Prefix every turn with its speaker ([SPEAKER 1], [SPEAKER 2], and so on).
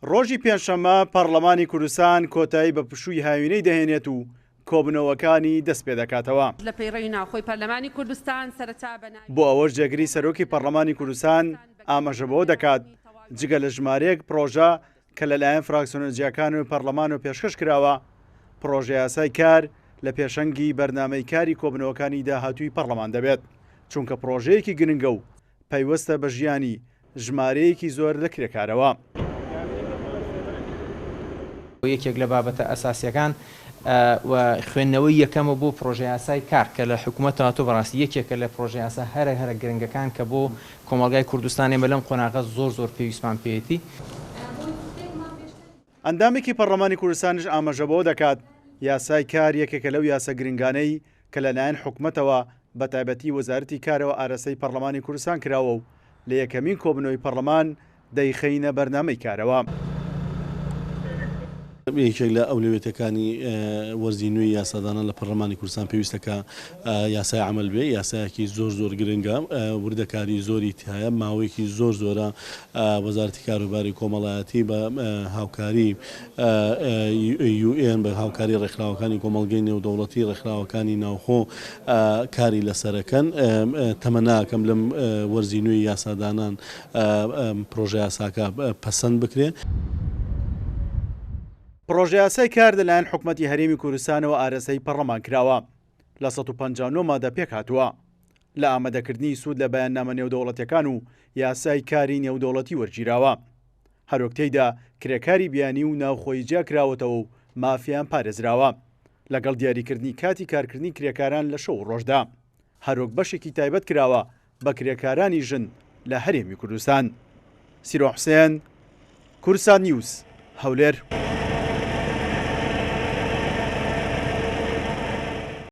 [SPEAKER 1] ڕۆژی پێنجشەممە پەرلەمانی کوردستان کۆتایی بە پشووی هاوینەی دەهێنێت و کۆبنەوەکانی دەست پێ دەکاتەوە.
[SPEAKER 2] لە پەیڕەوی ناوخۆی پەرلەمانی کوردستان سەرەتا
[SPEAKER 1] بۆ ئەوەش جێگری سەرۆکی پەرلەمانی کوردستان ئاماژەبەوە دەکات جگە لە ژمارەیەک پرۆژە کە لەلایەن فراکسیۆنەرجیەکان و پەرلەمان و پێشکەش کراوە پرۆژە یاسای کار لە پێشەنگی بەرنامەی کاری کۆبنەوەکانی داهاتووی پەرلەمان دەبێت، چونکە پرۆژەیەکی گرنگە و پەیوەستە بە ژیانی ژمارەیەکی زۆر لە کرێکارەوە.
[SPEAKER 3] یەکێک لە بابەتە ئەساسیەکان و خوێندنەوەی یەکەمە بۆ پرۆژە یاسای کار کە لە حکوومەتەوە تۆ بەڕاستی یەکێکە لە پرۆژە یاسا هەرە گرنگەکان کە بۆ کۆمەلگای کوردستانی بەلەم قۆناغە زۆر پێویستمان پێێتی.
[SPEAKER 1] ئەندامێکی پەرلەمانی کوردستانش ئاماژەبەوە دەکات یاسای کار یەکێکە لەو یاسە گرنگانەی کە لەلایەن حکوومەتەوە بە تایبەتی وەزارەتی کارەوە ئارەسەی پەرلەمانی کوردستان کراوە و لە یەکەمین کۆبنەوەی پەرلەمان دەیخەینە بەرنامەی کارەوە.
[SPEAKER 4] یەکێک لە ئەولوێتەکانی وەرزی نوێی یاسادانە لە پەرلەمانی کوردستان پێویستەکە یاسای عمل بێ، یاسایەکی زۆر گرنگە، وردەکاری زۆری تایە، ماوەیەکی زۆرە وەزارەتی کاروباری کۆمەڵایەتی بە هاوکاری UN بە هاوکاری ڕێکخراوەکانی کۆمەڵگەی نێودەوڵەتی ڕێکخراوەکانی ناوخۆ کاری لەسەرەکەن. تەمەناکەم لەم وەرزی نوێی یاسادانان پرۆژە یاساکە پەسەند بکرێ.
[SPEAKER 1] پرۆژە یاسای کار لەلایەن حکوومەتی هەرێمی کوردستانەوە ئارەسەی پەرلەمان کراوە لە 159 مادە پێک هاتووە لە ئامادەکردنی سوود لە بەیاننامە نێودەوڵەتیەکان و یاسای کاری نێودەوڵەتی وەرگیراوە. هەروەکتەیدا کرێکاری بیانی و ناوخۆیی جیا کراوەتەوە و مافیان پارێزراوە لەگەڵ دیاریکردنی کاتی کارکردنی کرێکاران لە شەو ڕۆژدا. هەروەک بەشێکی تایبەت کراوە بە کرێکارانی ژن لە هەرێمی کوردستان. سیرۆ حوسێن، کوردستان نیوز، هەولێر.